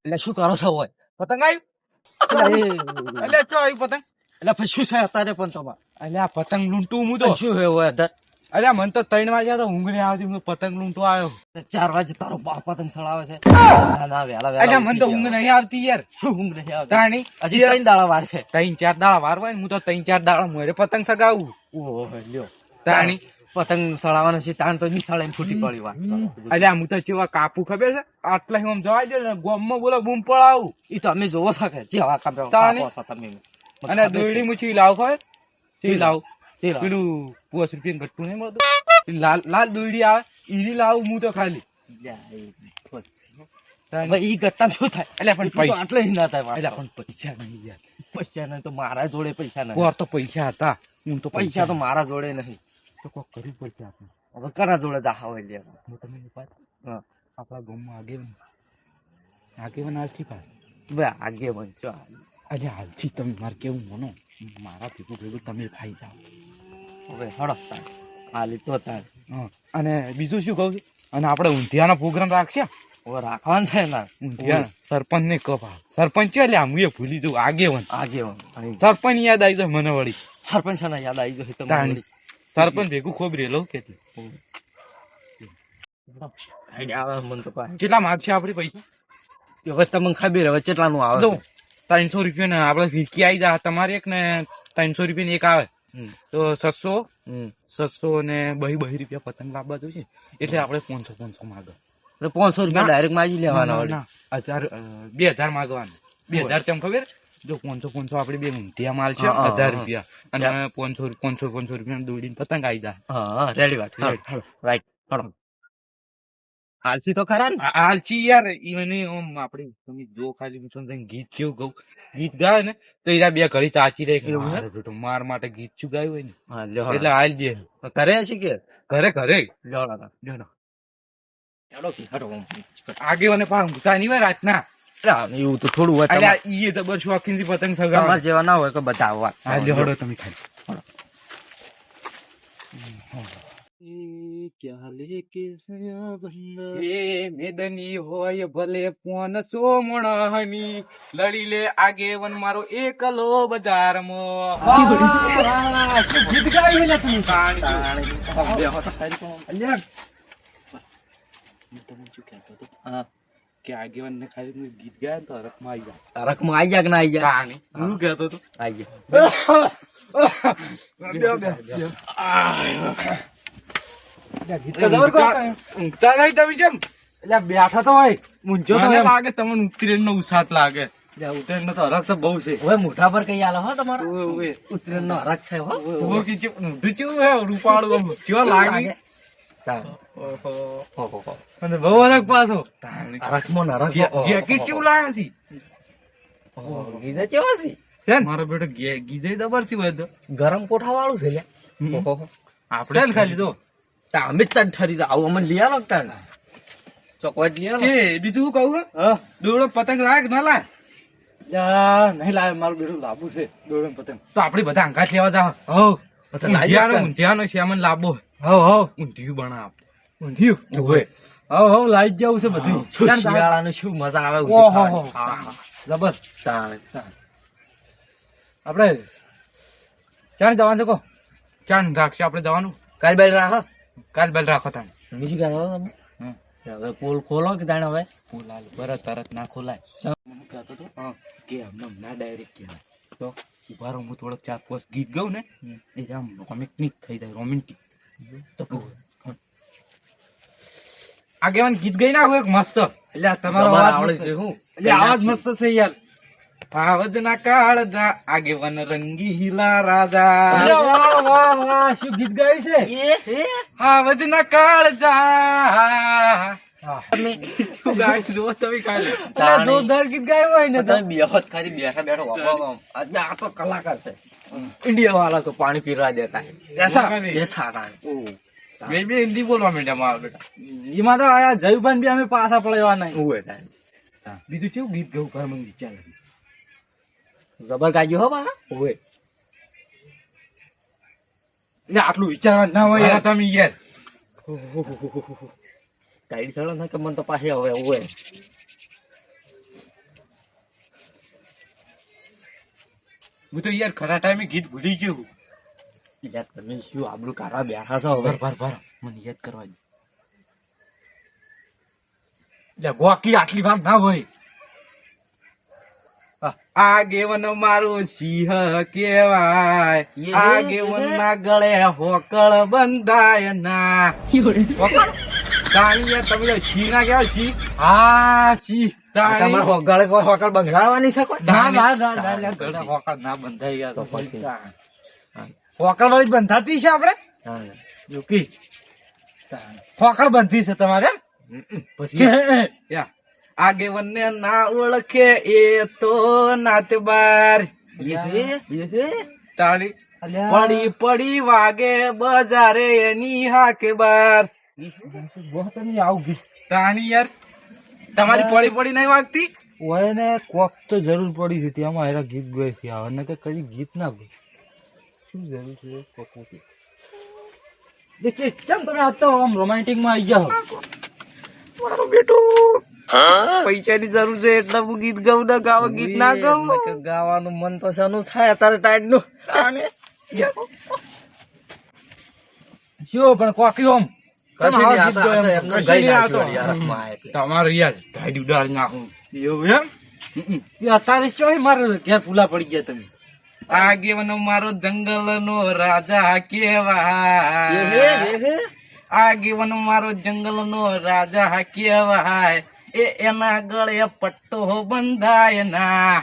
એટલે શું કરો છો હોય પતંગ આવ્યું એટલે ચો આવ્યું પતંગ એટલે પછી શું છે અત્યારે પણ તમારે એટલે આ પતંગ લૂંટું હું તો શું છે હોય અત્યારે અલ્યા મને તો 3 વાગ્યા તો ઊંઘ નહીં આવતી હું પતંગ લૂંટો આવ્યો 4 વાગે તારો બાપ પતંગ ચડાવે છે ના ના વેલા અલ્યા મને તો ઊંઘ નહીં આવતી યાર શું ઊંઘ નહીં આવતી તાણી હજી 3 દાડા વાર છે 3-4 દાડા વાર હોય ને હું તો 3-4 દાડા મોરે પતંગ સગાવું ઓહો લ્યો તાણી પતંગ સળાવવાનો છે તાણ તો નિશાળે ફૂટી પડી વાત અલ્યા હું તો જેવા કાપુ ખબર છે આટલા હું જવા દે ને ગોમમાં બોલો બૂમ પડાવું ઈ તો અમે જોવો છો કે જેવા કાપો તાણી. છો તમે અને દોયડી મુછી લાવ ખબર ચી લાવ તે લાવો. પેલું 5 રૂપિયા ઘટતું નહીં મળતું પેલી લાલ લાલ દોયડી આવે ઈરી લાવું હું તો ખાલી હવે ઈ ગટ્ટા શું થાય એટલે પણ પૈસા આટલે ના થાય એટલે પણ પૈસા નહીં યાર પૈસા નહીં તો મારા જોડે પૈસા નહીં પોર તો પૈસા હતા હું તો પૈસા તો મારા જોડે નહીં તો કોક કરવું પડશે આપણે હવે કના જોડે જા હોય લે હું તમને એક વાત હા આપણા ગામમાં આગેવાન આજથી પાસ બે આગે બનચો અલ્યા હાલથી તમે મારે કેવું માનો મારા ભેગું ભેગું તમે ખાઈ જાઓ હવે હડો તાર હાલી તો તાર હા અને બીજું શું કહું છું અને આપણે ઊંધિયાનો પ્રોગ્રામ રાખશે હવે રાખવાનું છે ના ઊંધિયા સરપંચ ને કપા સરપંચ છે એટલે હું એ ભૂલી જઉં આગેવાન આગેવાન સરપંચ યાદ આવી જાય મને વળી સરપંચ ને યાદ આવી ગયો તમને તાણી. સરપંચ ભેગું ખોબ રેલો કેટલી આઈડિયા આવે મને તો પાછું કેટલા માગશે આપડે પૈસા હવે તમને ખબર હવે કેટલાનું આવે જો 300 રૂપિયા ને આપડે ફીરકી આવી જાય તમારે એક ને 300 રૂપિયા એક આવે તો 700 ને 2 રૂપિયા પતંગ લાવવા જોઈએ એટલે આપડે 500 માગે એટલે 500 રૂપિયા ડાયરેક્ટ માજી લેવાના વળી. 2000 માગવાના 2000 તેમ ખબર જો 500 આપડે બે ઊંધિયા માલ છે હા, 1000 રૂપિયા અને 500 રૂપિયા દોડીને પતંગ આવી જાય હા રેડી વાત રાઈટ હડો હાલસી તો ખરા ને હાલચી યાર ઈને ઓમ આપડે તમે જો ખાલી હું તમને ગીત કેવું ગાઉં ગીત ગાય ને તો એના બે ઘડી તાચી રહે કે એવું હે? મારો બેટો માર માટે ગીત શું ગાયું હોય ને હા લ્યો એટલે હાલ દે કરે છે કે ઘરે ઘરે લ્યો હેડો કે હડો આગેવાને પા ઊંઘતા નહીં હોય રાતના એવું તો થોડું હોય એટલે ઈ જબર શોખીન થી પતંગ સગાવવા તમારે જેવા ના હોય કે બતાવવા હા લ્યો હડો તમે ખાલી क्या लेके आया बंदा એ મેદની હોય ભલે 500 મણહની લડી લે આગેવન મારો એકલો બજારમાં શું ગીત ગાયું ને તમે અલ્યા હું તમને શું કહેતો હતો હા કે આગેવાન ને ખાલી તમે ગીત ગાય ને તો હરખમાં આવી જાય તારકમાં આઈ જા કે ના આઈ જા કહાની હું કહેતો હતો આઈ જા ઊંઘતા નહીં તમે જેમ એટલે બેઠા તો હોય મૂંઝો તો મને એમ. લાગે તમને ઉતરેણ નો ઉસાટ લાગે ઉતરેણ નો તો હરખ તો બહુ છે હવે મોઢા પર કઈ આલો હો તમારા ઓવે, ઓવે. ઉત્તરાયણ નો હરખ છે હો જુઓ કે જે ઊંધું કેવું હે રૂપાળું આમ કેવો લાગે ઓહો. ઓહો અને બહુ હરખ પાછો હરખમાં નરખ જેકેટ કેવું લાગે છે ગીઝા કેવો છે મારો બેટો ગીધે જબર છે બધો ગરમ કોઠા વાળું છે લ્યા ઓહો આપણે ખાલી તો અમે જ તને ઠરી જાવ અમને લઈ આલો તાણ ચોકવાટ લઈ આલો તે બીજું શું કહું દોડો પતંગ લાગ ના લાય નહીં લાવે મારું બેટું લાંબુ છે દોડમ પતંગ તો આપણે બધા અંગાત લેવા જાવ ઊંધિયાનો શ્યામન લાંબો ઊંધિયું બનાવ ઊંધિયું ઓવે લાઈ જવું છે બધું શિયાળાનું શું મજા આવે ઓહો. જબર આપડે ક્યાં જવાનું છે કો ચાન રાખશે આપણે જવાનું કાલ બેલ રાખો કાલ બેલ રાખો તમે બીજું ક્યાં તમે હવે પોલ ખોલો કે તાણે હવે બોલાલ બરત તરત ના ખોલાય મને કહેતો તો કે હમણાં ના ડાયરેક્ટ કહેવાય તો ઉભા રહો હું થોડોક 4-5 ગીત ગાઉં ને એ આમ રોમેન્ટિક થઈ જાય રોમેન્ટિક તો કહું આગેવાન ગીત ગાઈ નાખો એક મસ્ત એટલે તમારો જબર અવાજ આવડે મસ્ત છે હું એટલે આવાજ મસ્ત છે યાર આવજ ના કાળજા આગેવાન રંગીલા રાજા વાહ શું ગીત ગાયું છે આવજ ના કાળજા તમે શું ગાય જો તમે કાલે તાણે. જોરદાર ગીત ગાયું હોય ને તમે બેહો જ ખાલી બેઠા બેઠા વાપરો આજે આ તો કલાકાર છે ઇન્ડિયા વાળા તો પાણી પીવા દેતા એસા બેસા તાણે બે હિન્દી બોલવા માંડ્યા મારા બેટા એમાં તો આયા જયુભાઈ બી અમે પાછા પડવા નહીં ઓય તાણે બીજું કેવું ગીત ગાવું કરે મને વિચાર જબર ગાજો હો બા ઓય એટલે આટલું વિચારવા ના હોય યાર તમે યાર ટાઈડ થયો ને કે મને તો પાછી હવે ઓય હું તો યાર ખરા ટાઈમે ગીત ભૂલી ગયો હું. યાર તમે શું આબરૂ કાઢવા બેઠા છો હવે? ભર મને યાદ કરવા દે. એટલે ગોકી આટલી વાર ના હોય. આગેવન મારો સિંહ કેવાય, આગેવન ના ગળે હોકળ બંધાય ના. તાણીયા તમે તો સિંહ ના કેવાય સિંહ. હા છી તાણી. તમારે હોકળ હોકળ બંધરાવાની છે કોઈ? ગળે હોકળ ના બંધાય યાર. તો પછી. હોકળ વાળી બંધાતી છે આપણે હા. યુકી. હોકળ બંધી છે તમારે પછી યા. આગેવન ને ના ઓળખે એ તો નાતબાર. તાળી પડી પડી વાગે બજારે એની હાકે બાર. તાણી યાર તમારી પડી પડી નહીં વાગતી. ઓય ને કોક તો જરૂર પડી હતી આમાં એરા ગીત ગયે છે આવે ને કે કઈ ગીત ના ગયું શું જરૂર છે કોક કેમ તમે આજ તો આમ રોમેન્ટિક માં આવી જાઓ? મારો બેટો પૈસાની જરૂર છે એટલે હું ગીત ગાઉં ના ગાવા ગીત ના ગાઉં. ગાવાનું મન તો શાનું થાય અત્યારે ટાઈટ નું શું પણ કોકી ઓમ તમારે યાર ગાડી ઉડાડી નાખું એવું એમ અત્યારે શું મારે ક્યાં પૂલા પડી ગયા તમે? આગેવન મારો જંગલ નો રાજા કેવાય, આગેવન મારો જંગલ નો રાજા કેવાય, એના ગળે પટ્ટો બંધાય ના.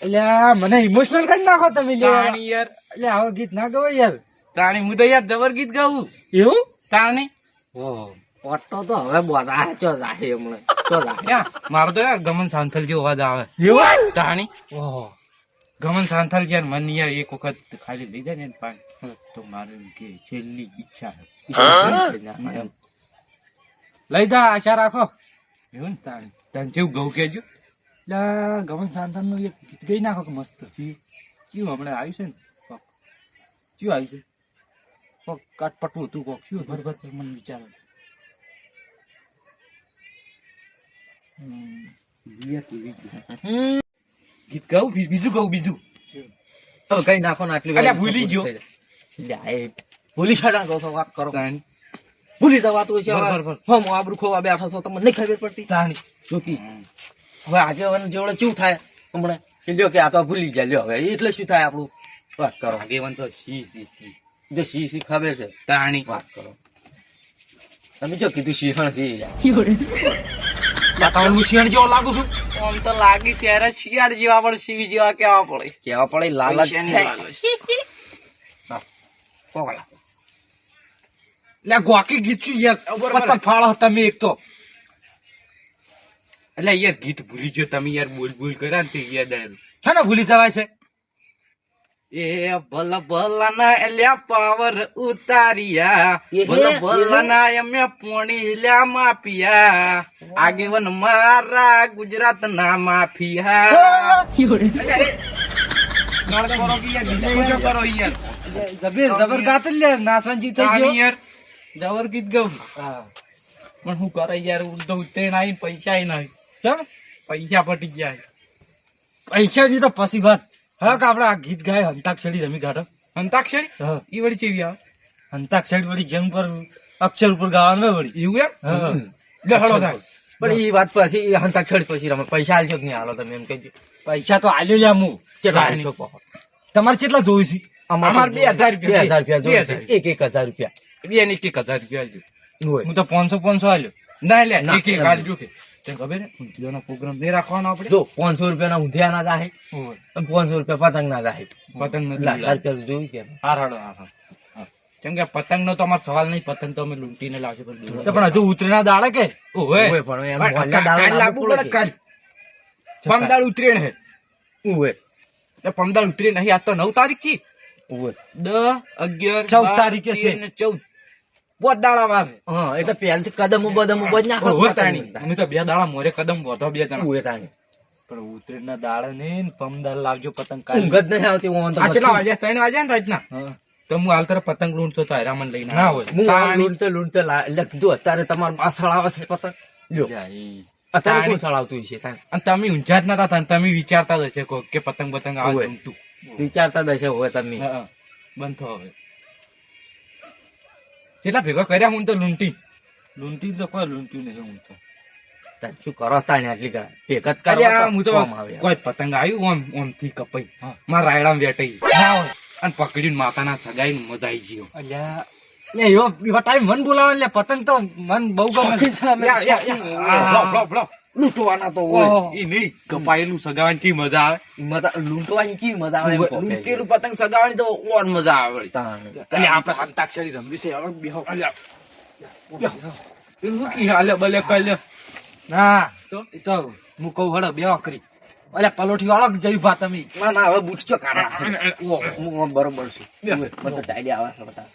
એટલે મને ઇમોશનલ કરી નાખો તમે તાણી યાર. એટલે આવો ગીત ના ગાવો યાર. તાણી હું તો યાર જબર ગીત ગાવું. એવું તાણી પટ્ટો તો હવે બોલા ચો જાહે હમણાં ચો જાહે. મારો તો યાર ગમન સાંથલ જેવો અવાજ આવે. એવું તાણી ઓહો ગમન સાંથલ યાર મને યાર એક વખત ખાલી લઈ જાય ને પાણી તો મારે એમ કે છેલ્લી ઈચ્છા એમ. લઈ જા આશા રાખો. એવું ને તાણી તને જેવું ગૌ કેજો. એટલે ગમન સાંતન નું એક ગીત ગઈ નાખો કે મસ્ત કયું હમણાં આવ્યું છે ને કોક કયું આવ્યું છે કોક કાટપટું હતું કોક શું બરોબર મને વિચારો ગીત ગાવું બીજું ગાવું બીજું કઈ નાખો ને આટલી અલ્યા ભૂલી ગયો. ભૂલી છાડા કહો છો વાત કરો તાણી ભૂલી જવાતું છે બરોબર. હમ આબરૂ ખોવા બેઠા છો તમને નહીં ખબર પડતી તાણી જોકી હવે આજે જેવડે શું થાય હમણાં કે લ્યો કે આ તો ભૂલી જાય લ્યો હવે એટલે શું થાય આપણું વાત કરો. આગેવન તો સી જે સી ખબર છે તાણી વાત કરો. તમે જો કીધું શિહણ છે વાતાવરણ હું શિયાળ જેવો લાગુ છું. આમ તો લાગી ત્યારે શિયાળ જેવા પણ સિંહ જેવા કેવા પડે. કેવા પડે લાલચ પૈસાની છે. લાલચ. કોકલા એટલે ગોકી ગીત છું યાર પત્તા ફાળો તમે એક તો. એટલે યાર ગીત ભૂલી ગયો તમે યાર બોલ કર્યા ને તે યાદ આવ્યું. છે ને ભૂલી જવાય છે. એ ભલ ભલના એલ્યા પાવર ઉતાર્યા, ભલ ભલના એમે પોણી લ્યા માફિયા, આગેવન મારા ગુજરાત ના માફિયા. જબર ગાત લે નાસવાજી થઈ ગયો યાર જબર ગીત ગાઉં પણ હું કરે યાર ઉડતો ઉતરેણ આવી પૈસા નહીં. કેમ પૈસા પટી ગયા. પૈસા ની તો પછી વાત હા કે આપડે આ ગીત ગાય હંતાક્ષરી રમી કાઢો. અંતાક્ષરી હા ઈ વળી ચેવી આવે? હંતાક્ષરી વળી જેમ પર અક્ષર ઉપર ગાવાનું હોય વળી એવું એમ હા. લહડો થાય. પણ એ વાત પછી હંતાક્ષરી પછી રમે પૈસા આલશો કે નહીં આલો તમે એમ કહેજો. પૈસા તો આલ્યો લ્યા હું કેટલા આલશો કહો. તમારે કેટલા જોયું છે? અમારે 2000 રૂપિયા. 2000 રૂપિયા જોઈએ છે. એક 1000 રૂપિયા બે ની 1000 રૂપિયા આલજો. હોય. હું તો 500 આલ્યો. ના લે ના, એક એમ આલજો કે તને ખબર હે ઊંધિયાનો પ્રોગ્રામ દે રાખવાનો આપણે. જો 500 રૂપિયા ના ઊંધિયા ના જાહે ઓય, અને 500 રૂપિયા પતંગ ના જાહે. પતંગ નથી 1000 લાવવાનો. રૂપિયા તો જોયું કે હારાડો. કેમ કે પતંગ નો તો અમારો સવાલ નહીં. પતંગ તો અમે લૂંટીને લાવશે તો પણ હજુ ઉતરેના દાડે કે ઓય ઓય પણ એમ કાલ વાલા દાડા લાવવું પડે કાલ. પમદાડ ઉતરેણ હે ઓય એટલે પમદાડ ઉતરેણ નહીં. આજ તો 9 તારીખ થી ઓય 10 11 14 તારીખે છે. 14 બોત દાડા વાર હે. હા એટલે પહેલથી કદમ બદમ બજ નાખો ઓય તાણી અમે તો 2 દાડા મોરે કદમ વધો 2 જણા. ઓય તાણી પણ ઉતરેણના દાડા ને પમદાડ લાવજો પતંગ કાલ. ઊંઘ જ નહીં આવતી હું તો આ કેટલા વાગ્યા? 3 વાગ્યા ને રાતના. હા તો હું હાલ તરફ પતંગ લૂંટતો તો હેરામન લઈને ના આવ્યો. હોય હું તાણી. લૂંટતે એટલે કીધું અત્યારે તમારું આ સળાવે છે પતંગ લ્યો જા ઈ. અત્યારે તાણી. કોણ સળાવતું છે તાણી? અને તમે ઊંઝા જ નતા થતા ને તમે વિચારતા જ હશે કોક કે પતંગ આવે ઓય. લૂંટું. વિચારતા દશો હોય તમે. હા, બંધ થો હવે. કેટલા ભેગા કર્યા હું તો લૂંટી તો કોઈ લૂંટ્યું નહીં હું તો. તાર શું કરો તાણે આટલી ભેગા જ અલ્યા, હું તો કામ આવે. કોઈ પતંગ આવ્યું ઓમ થી કપાઈ મારા રાયડામાં વેટાઈ ના હોય અને પકડીને માતાના સગાઈ મજા આવી ગયો. અલ્યા એવો ટાઈમ મન બોલાવે એટલે પતંગ તો મન બહુ ગમે. લૂંટવાના તો હોય એ નહીં કપાયેલું સગાવાની થી મજા આવે. લૂંટવાની કેવી મજા આવે? લૂંટેલું પતંગ સગાવાની તો ઓર મજા આવે. તાણે. એટલે આપણે અંતાક્ષરી રમવી છે હવે બેહો. પેલું શું કી હાલે બલે કઈ લે ના તો એ તો હું કહું હડો બેવા કરી. અલ્યા પલોઠી વાળો જઈ ભા તમે. ના ના હવે બૂટચો કાઢા. હું બરોબર છું. બધો ડાયરી આવે છે બધા.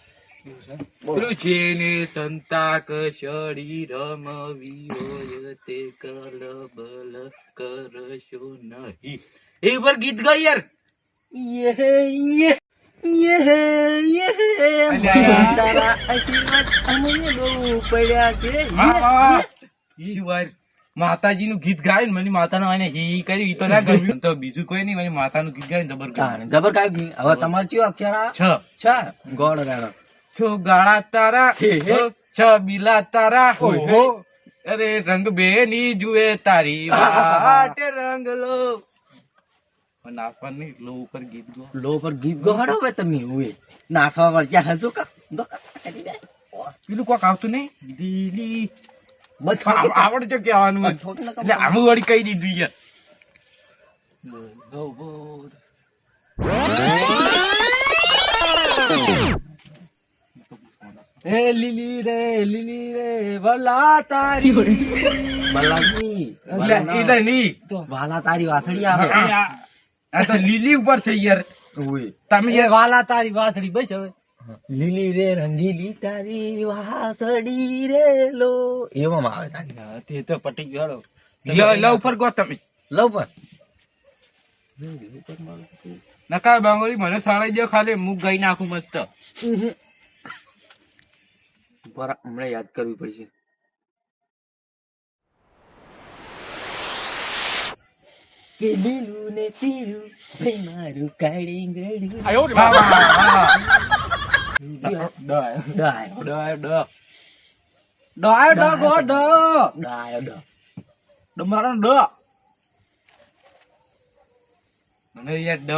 પેલું છે ને સંતાક શરી રમવી હોય તે કલબલ કરશો નહીં. એ પર ગીત ગાય યાર. તારા આશીર્વાદ અમને બહુ પડ્યા છે. માતાજી નું ગીત ગાય ને મને માતા નો હી કર્યું ઈ તો ના ગમ્યું. તો બીજું કોઈ નહીં, મને માતા નું ગીત ગાય ને જબર જબર કાંઈ નહીં. હવે તમારે કયો અક્ષર આવે? છ ગોળ રાણો. છો ગાળા તારા છ બિલા તારા અરે રંગ બેની જુએ તારી વાટે રંગ લો. નાચવાની લો ઉપર ગીત ગો. લો પર ગીત ગોહડો હવે તમે હોય નાસવા વાળ્યા હજુ પેલું કોક આવતું નહીં દીલી બસ આવડજો કેવાનું એટલે આમ વળી કઈ દીધું યાર. એ લીલી રે વલા તારી બલાની એટલે નહીં વાલા તારી વાસળી આવે. આ તો લીલી ઉપર છે યાર. હોય તમે યાર વાલા તારી વાસળી બસ હવે. લીલી રે રંગીલી તારી વાસળી રે લો એવામાં આવે તારી. તે તો પટી ગયો. લવ ઉપર ગો તમે. લવ પર નકા બાંગોળી મને સાડાઈ દો ખાલી મુક ગઈ નાખું મસ્ત. હમણાં યાદ કરવી પડશે. કે લીલું ને પીળું ભાઈ મારું કાળી ગળું.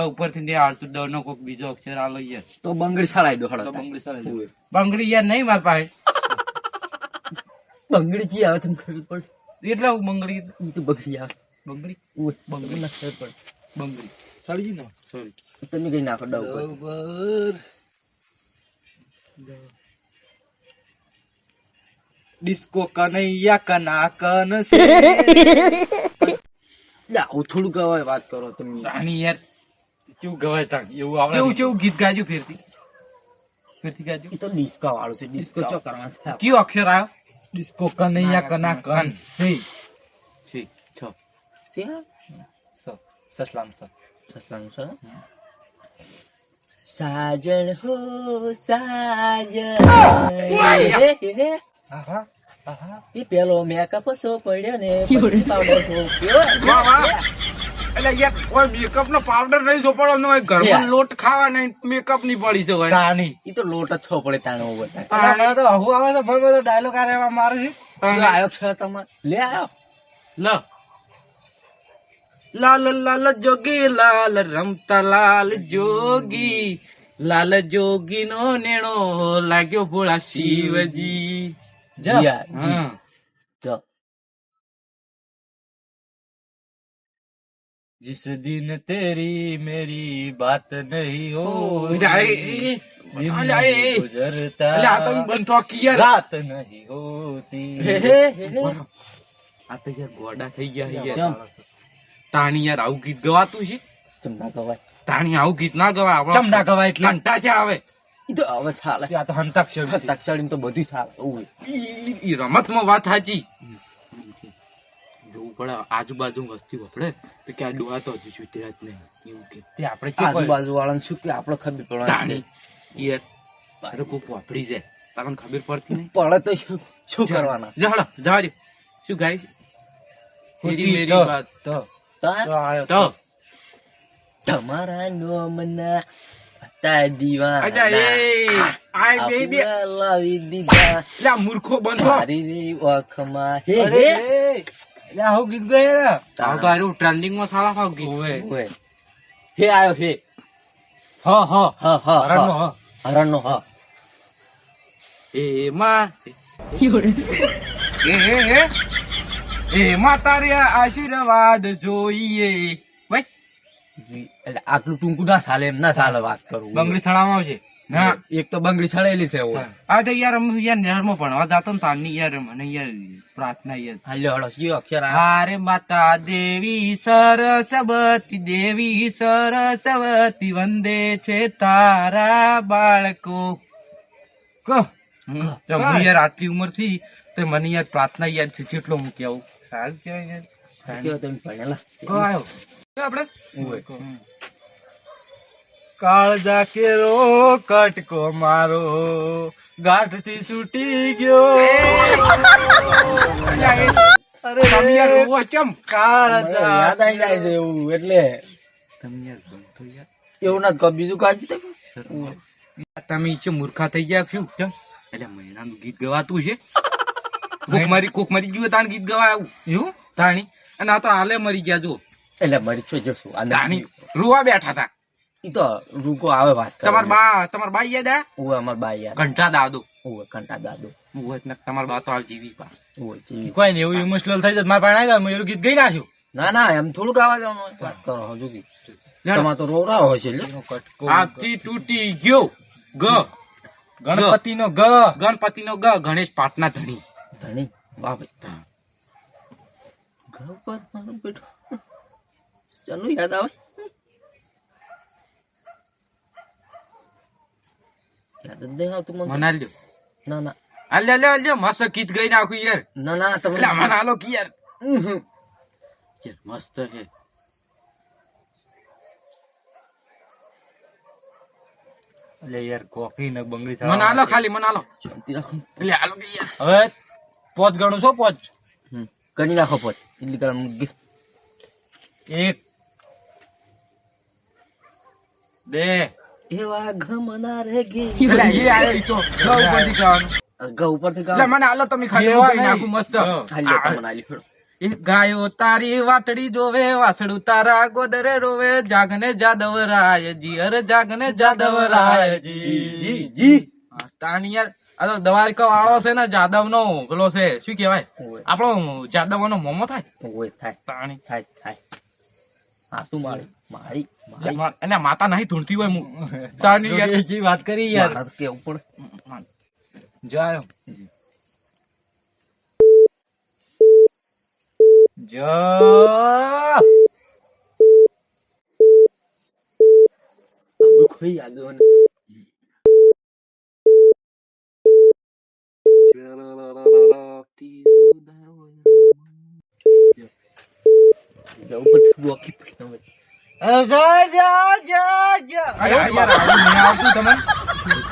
ઉપરથી આવતું ડ નો કોક બીજો અક્ષર આલો યાર. તો બંગડી સળાઈ દો. તો બંગડી યાર નહીં માર પાસે. બંગડી જી આવે તમને ખબર પડે એટલે હું બંગડી ઈ તો બગડી આવે. બંગડી બંગડી ના ખબર પડે. બંગડી સળી ને સોરી તમે કઈ નાખો ડવ પર. ડિસ્કો કનૈયા કના કન સે. આવું થોડું કહેવાય વાત કરો તમે. જાણી યાર કેવું ગવાય તા એવું આવડે. કેવું ગીત ગાજો ફેરથી ગાજો. એ તો ડિસ્કો વાળું છે. ડિસ્કો ચો કરવાનું છે. કયો અક્ષર આવ્યો? ડિસ્કો કનૈયા કના કન સે. છ સસલામ સ. સસલાનું છે. સાજણ હો સાજણ. એ પેલો મેકઅપ સો પડ્યો ને પાવડર સો એટલે યાર કોઈ મેકઅપ નો પાવડર નહીં સોપડો નો ઘરમાં લોટ ખાવા નહીં મેકઅપ ની પડી છે તાણી. ઈ તો લોટ જ છો પડે તાણે ઉપર. તાણે તો હું આવે તો ભાઈ બધો ડાયલોગ આ રહેવા મારે છે. આયો છે તમારે લે આયો. લાલ લાલ જોગી લાલ રમતા લાલ જોગી લાલ જોગી નો નેણો લાગ્યો ભોળા શિવજી. जिस दिन तेरी मेरी बात नहीं हो गुजरता रात नहीं होती. આ તો યાર ગોડા થઈ ગયા યાર. તાણી યાર આવું ગીત ગવાતું છે? ચમ ના ગવાય. તાણી આવું ગીત ના ગવાય. ચમ ના ગવાય એટલે ઘંટા છે આવે. ઈ તો હવે સાલે. આ તો હંતાક્ષરી તો બધું સાલે. ઈ રમતમાં વાત સાચી. જોવું પડે આજુબાજુ વસ્તી વપડે તો કે આ ડોહા તો હજુ સુધર્યા જ નહીં એવું કે તે આપણે આજુબાજુ વાળાને શું કે આપણે ખબર પડવાની યાર. તારે કોક વાપરી જાય તમને ખબર પડતી નહીં પડે તો શું કરવાના. જવા દે શું ગાય તેરી મેરી વાત તો તમારા નોમના હતા દીવા લાવી દીધા મૂર્ખો બંધો મારી રે ઓખમાં હે અરે હે એટલે આવું ગીત ગયા તાવ તો આર્યું ટ્રેન્ડિંગ માં સાલા ખાવ ગઈ ઓય. હે આયો હે હા હા હા હા હરણનો હા હા હરણનો હા એમાં એમાં તારે આશીર્વાદ જોઈએ ભાઈ એટલે આટલું ટૂંકું ના ચાલે એમ ના ચાલે વાત કરું બંગડી સણામાં આવશે ના એક તો બંગડી સળેલી છે ઓય. આ તો યાર અમે યાર નહેરમાં ભણવા જાતો ને તારની યાર મને યાર પ્રાર્થના યાર હાલ્યો હળો કયો અક્ષર આ હારે માતા દેવી સરસ્વતી દેવી સરસ્વતી વંદે છે તારા બાળકો કહો તો હું યાર આટલી ઉંમર થી તો મને યાર પ્રાર્થના યાદ છે કેટલો મૂકી આવું સારું કેવાય કયો તમે ભણેલા કહો આવ્યો આપડે ઓય. કાળજા કેરો કટકો મારો ગાંઠ થી છૂટી ગયો અરે તમે યાર રોવો ચમ કાળજા યાદ આવી જાય છે એવું એટલે તમે યાર ગમતો યાર એવું ના કહો બીજું કાંઈ તમે તમે છે મૂર્ખા થઈ ગયા શું ચમ એટલે મહિનાનું ગીત ગવાતું છે કોક મરી ગયું તાણ ગીત ગવાય આવું એવું તાણી અને આ તો હાલે મરી ગયા જો એટલે મરી છો જશું આ તાણી રૂવા બેઠા હતા ઈ તો રૂકો આવે વાત કરે તમાર બા યાદ આ ઓય અમાર બાઈ યાર ઘંટા દાદો ઓય કંટા દાદો તમાર બા તો હાલ જીવી પા ઓય જીવી. કોઈ નહીં એવું ઇમોશનલ થઈ જાય મારા પાસે આવી જાય એનું ગીત ગઈ નાખ્યું ના ના એમ થોડુંક આવા જવાનું હોય. વાત કરો હજુ કી તમાર તો રોવરાવો હશે લ્યો. હાથથી તૂટી ગયો ગણપતિ નો ગ ગણપતિનો ગ ગણેશ પાટના ધણી ધણી વાહ ભાઈ ઘર પર મારું બેઠો ચાલો યાદ આવે યાદ જ નહીં આવતું મને. મના લ્યો ના ના લ્યો મસ્ત ગીત ગઈ નાખું યાર ના ના તમે એટલે મને હાલો કે યાર ઉહુ. યાર મસ્ત હે એટલે યાર કોફી ને બંગડી મને હાલો ખાલી મને હાલો શાંતિ રાખો એટલે હાલો કે યાર હવે પોચ ગણું છો પોચ કરી નાખો પોત એટલી કલા મૂકી એક બે એવા ગમના રે ગે એટલે એ આયો ઈ તો ઘઉં ઉપરથી ગાવાનું ઘઉં ઉપરથી એટલે ગાવ મને હાલો તમે ખાલી એવા ગઈ નાખું મસ્ત હાલ્યો તમને હાલી ફેરો એ ગાયો તારી વાટડી જોવે વાસડું તારા ગોદરે રોવે જાગને જાદવ રાયજી અરે જાગને જાદવ રાયજી જી તાણી યાર આ તો દ્વારકા વાળો છે ને જાદવ નો પેલો છે શું કેવાય ઓય આપણો જાદવ નો મોમો થાય ઓય થાય તાણી થાય થાય હા શું મારી મારી મારી એને માતા નહીં ધૂણતી હોય હું તાણી યાર જે વાત કરી યાર મારા તો કેવું પડે જો આવ્યો જો આપણું કોઈ આગળ ઉપરથી બોકી પડી તમે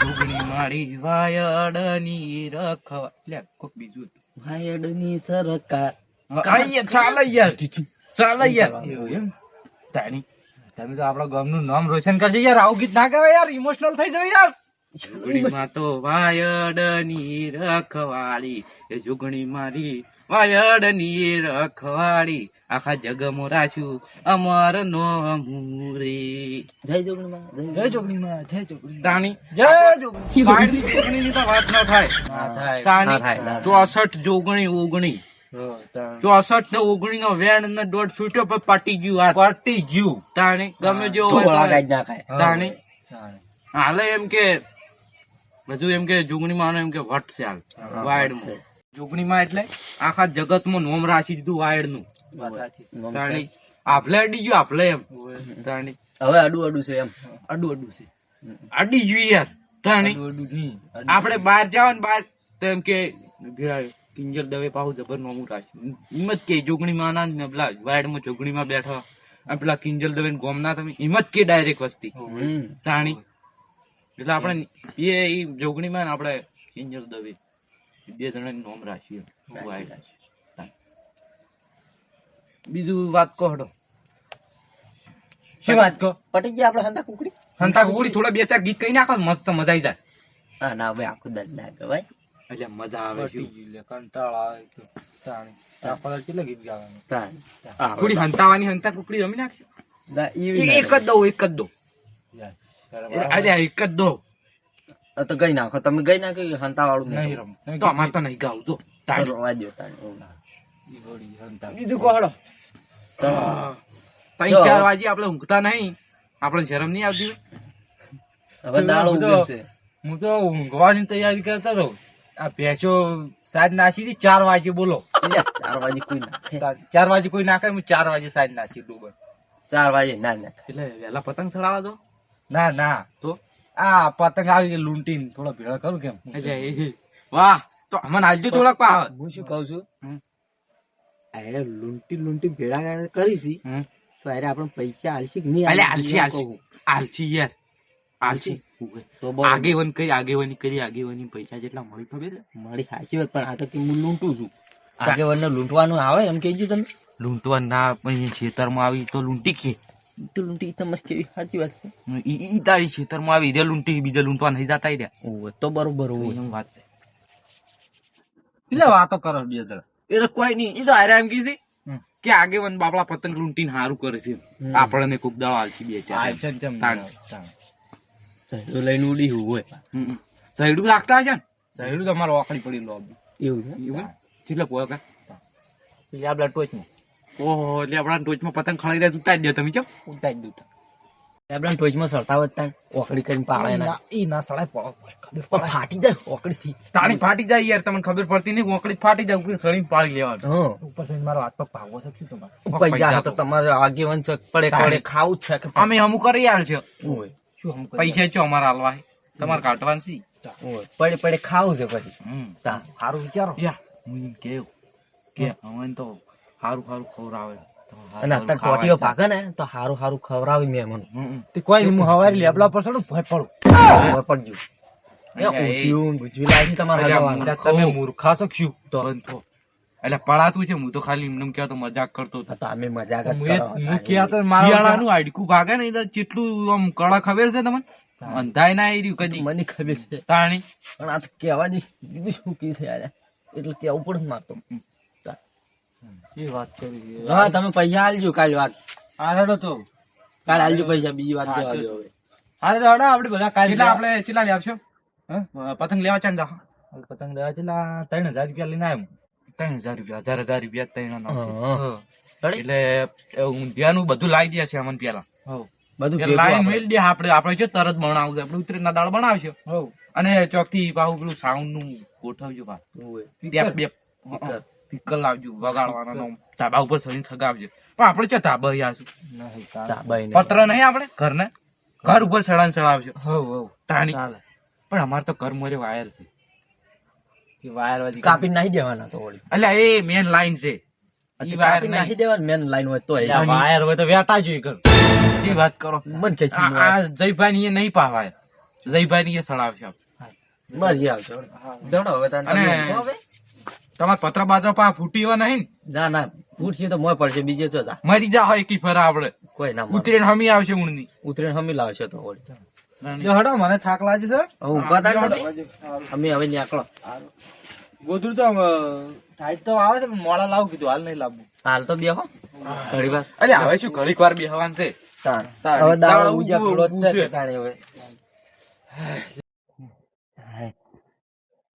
જોગણી મારી વાયડની રખવા લે કોક બીજું વાયડની સરકાર ચાલે યાર ચાલે યાર એમ તાણી તમે તો આપણા ગામનું નામ રોશન કરશે યાર આવું ગીત ના ગાવે યાર ઇમોશનલ થઈ જાય યાર જોગણીમાં તો વાયડની રખવાળી એ જોગણી મારી વાયડની રખવાળી આખા જગમાં રાખ્યું અમર નો મુરે જય જોગણીમાં જય જોગણીમાં જય જોગણી તાણી જય જોગણી વાયડની જોગણીની તો વાત ન થાય ના થાય તાણી ના થાય. 64 જોગણી ઓગણી 64 ને 19 નો વેણ ને દોઢ છૂટ્યો પણ પટી ગયું આ પટી ગયું તાણી ગમે જેવો થોડા હોય કાઢ નાખાય તાણી હાલે એમ કે બધું એમ કે જોગણીમાં એમ કે વટ છે હાલ વાયડમાં જોગણીમાં એટલે આખા જગતમાં નોમ રાખી દીધું વાયડ નું તાણી આપલે અડી ગયું આપલે એમ તાણી હવે અડું અડું છે એમ અડું છે અડી ગયું યાર તાણી આપણે બહાર જાવ ને બહાર તો એમ કે કિંજલ દવે પાહુ જબર નોમું રાખ્યું હિંમત કે જોગણી માં ના ને પેલા વાયડ માં જોગણી માં બેઠા અને પેલા કિંજલ દવે ગોમના તમે હિંમત કે ડાયરેક્ટ વસ્તી તાણી એટલે આપણે એ જોગણી માં આપણે કિંજલ દવે બે જણા નોમ રાખ્યું વાયડ બીજું વાત કહો શું વાત કહો? પટી ગયા આપણે હંતા કુકડી. હંતા કુકડી થોડા 2-4 ગીત કહી નાખો મસ્ત મજા આવી જાય. હા ના ભાઈ આખું દર્દ ના કહેવાય. એટલે મજા આવે પટી શું ગયું લે, કંટાળો આવે તો. તાણી. આપણે કેટલા ગીત ગાવાના? તાન. થોડી હંતાવાની હંતા કુકડી રમી નાખશે. ના, ઈ એક જ દો એક જ દો યાર, શરમ આવે. અરે એક જ દો તો ગઈ નાખો તમે ગઈ નાખો હંતા વાળું નહીં રમ. તો અમારે તો નહીં ગાવું જો તાળી. રવા દો તાન. ઈ વળી હંતા. બીજું કોહડો તો 3-4 વાગે આપણે ઊંઘતા નહીં, આપણે શરમ નહીં આવતી? હવે દાળો હું તો- ઉગ્યો છે. હું તો ઊંઘવાની તૈયારી કરતો હતો. આ ભેંસો સાંજ નાસી હતી 4 વાગે, બોલો. લે, 4 વાગે કોઈ નાખે. 4 વાગે કોઈ નાખે, હું 4 વાગે સાંજ નાસી ડૂબર. 4 વાગે ના નાખે. એટલે વહેલા પતંગ ચડાવવા દો ના ના, તો આ પતંગ આવી લૂંટીને થોડો ભેળો કરું કેમ? એટલે વાહ, તો અમને આજુ થોડાક પાવ. હું શું કઉ છું હમ. અરે લૂંટી ભેળા કરી હતી હમ. તો અરે આપણે પૈસા આલશી કે નહીં અલે આલશી? આલસી એવું આલસી આલસી યાર આલસી. કહું. તો બરોબર. આગેવાની કરી આગેવાની પૈસા જેટલા મળી ખબર છે? મારી સાચી વાત, પણ આ તો કે હું લૂંટું છું. આગેવાનને લૂંટવાનું આવે એમ કહેજો તમે. લૂંટવા ના પણ ખેતરમાં આવી તો લૂંટી કે તો લૂંટી તમારે કેવી સાચી વાત છે. ઈ તારી ખેતરમાં આવી રે લૂંટી, બીજા લૂંટવા નહીં જતા રહ્યા. ઓવે, તો બરોબર હોય. એમ વાત છે. એટલે વાતો કરો બે જણા. એ તો કોઈ નહીં, એ તો હારે એમ કીધી હમ. કે આગેવાન બાપડા પતંગ લૂંટીને હારું કરે છે. હમ. આપણને કોક દાવા આલસી 2-4. આ છે ને ચમ તાણ. તાણ. તો લઈને ઉડી હોય હમ. સૈડું રાખતા હશે ને? સહેલું તમારે ઓકળી પડી લો. એવું છે. એવું? કેટલા પોયા કા? આપડા ટોચમાં ઓહો, એટલે આપણા ટોચમાં પતંગ ખડાઈ દે ઉતારી દે તમે ચમ. ઉતારી દઉં. આપણા ટોચમાં સરતા વધતા ઓકડી કરીને પાડે ના. ઈ ના સડાય ખબર પણ પડે. ફાટી જાય ઓકડી થી. તાણી ફાટી જાય યાર, તમને ખબર પડતી નહીં, ઓકળી ફાટી જાય, કોઈ સળીને પાડી લેવાનું. હા, ઉપર થઈને મારો હાથ પગ ભાગવો છે શું તમારે? પૈસા હતા તમારે આગેવાન છે પડે તાણી. પડે ખાવું જ છે કે અમે અમુક કરી યાર છે ઓવે, શું હમ કરી? પૈસા ચો અમારા હાલવા હે, તમારે કાઢવાનું છે. ઓવે, પડે પડે ખાવું છે પછી. હમ. તા. સારું વિચારો. યા હું એમ કેવું કે અમને તો હારું હારું ખવડાવે. અને અત્યારે ટોટીઓ ભાગે ને તો હારું હારું ખવડાવી મેં મને. તે કોઈ નહીં, હું હવારે લેબલા પર ચડું ભય પડું. ખબર પડજો. એ અલ્યા, એ- ઊંધિયું ભૂજ્યું લાવીને તમારે અલ્યા, હલવાનું. મુંડા તમે મૂર્ખા છો કે શું? તો એટલે પડાતું છે, હું તો ખાલી એમને કહેતો મજાક કરતો હતો. તો અમે મજાક જ હું કરવાના. ક્યાં તો મારા શિયાળાનું હાડકું ભાગે ને એટલે કેટલું આમ કડા ખબર છે તમને? અંધાય ના આવી રહ્યું કદી મને ખબર છે તાણી. પણ આ તો કહેવાની દીદી શું કી છે યાર, એટલે કેવું પડે ને મારતો. એ વાત કરી. હા તમે પૈસા આલજો કાલ વાત, આ હેડો તો. કાલ આલજો પૈસા, બીજી વાત જવા દો હવે. આ હેડો આપણે બધા કાલ કેટલા આપણે કેટલા લે આવશો? હે? પતંગ લેવા ચાંદા પતંગ લેવા છેલ્લા 3000 રૂપિયા લઈને આવ્યો. 3000 રૂપિયા, 1000 રૂપિયા ત્રણ ના. હા. રેડી? એટલે ઊંધિયાનું બધું લાવી દે છે અમને પેલા. હવ બધું એટલે ભેગું લાઈન આપણે. મેલ દે, આપણે જો તરત બનાવવું આપણે ઉતરેના દાળ બનાવશે હવ. અને ચોક થી પાછું પેલું સાઉન્ડ નું ગોઠવજો પાછું. ઓવે. ટેપ બેપ સ્પીકર લાવજો, વગાડવાનો ધાબા ઉપર ચડીને સગાવજો. પણ આપણે ચો ધાબા આશું, નહીં તાણ. ચાબાઈ ને. પત્ર નહીં આપણે ઘરના ઘર ઉપર ચડાને ચડાવજો હવ હવ. તાણી. ચાલે. પણ અમારે તો ઘર મોરે વાયર છે, કે વાયર વાજી કાપી નાખી દેવાના તો વળી. એટલે એ મેન લાઈન છે. ઈ વાયર કાપી નાખી દેવાના મેન લાઈન હોય તો આ વાયર હોય તો વેટા જોઈએ કર. એ વાત કરો. મન કે આ જયભાઈ ની એ નહીં પાવાય, જયભાઈ ની એ ચડાવશે. મરજી આવશે. દોડો હવે તાન અને તમે હવે. તમારે પત્ર બાત્ર પા ફૂટી એવા નહીં ને? ના ના ફૂટશે તો મોય પડશે, બીજે તો જા. મરી જા હોય એકી ફરા આપણે કોઈ ના ઉતરીને હમી આવશે ઊંડની. ઉતરીને હમી લાવશે તો વળી. જો હેડો, મને થાક લાગે છે. હવે ઊભા થા તમે. અમે હવે નીકળો. ગોદડું તો ટાઈટ તો આવે છે પણ મોડા લાવું કીધું, હાલ નહીં લાવવું. હાલ તો બેહો ઘડી વાર. અરે હવે શું ઘડીક વાર બેહવાનું છે. તાણ. તાણ. હવે દાળ દાળ ઉજા ઉભું થોડો જ છે છે. કે તાણે હવે.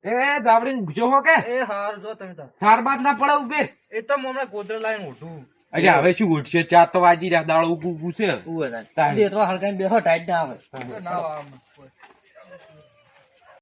એ દાવડીને જો હો કે એ હાર જો તમે તાર. ત્યારબાદ ના પડે ઉભેર. એ તો હું હમણાં ગોદડા લાવીને ઉઠું. અરે હવે શું ઉઠશે, 4 તો વાજી રહ્યા, દાળ ઉભું છે. ઉભો થાય. તાણ. દેતવા હળગાઈને બેહો, ટાઈટ ના આવે. ના આવે.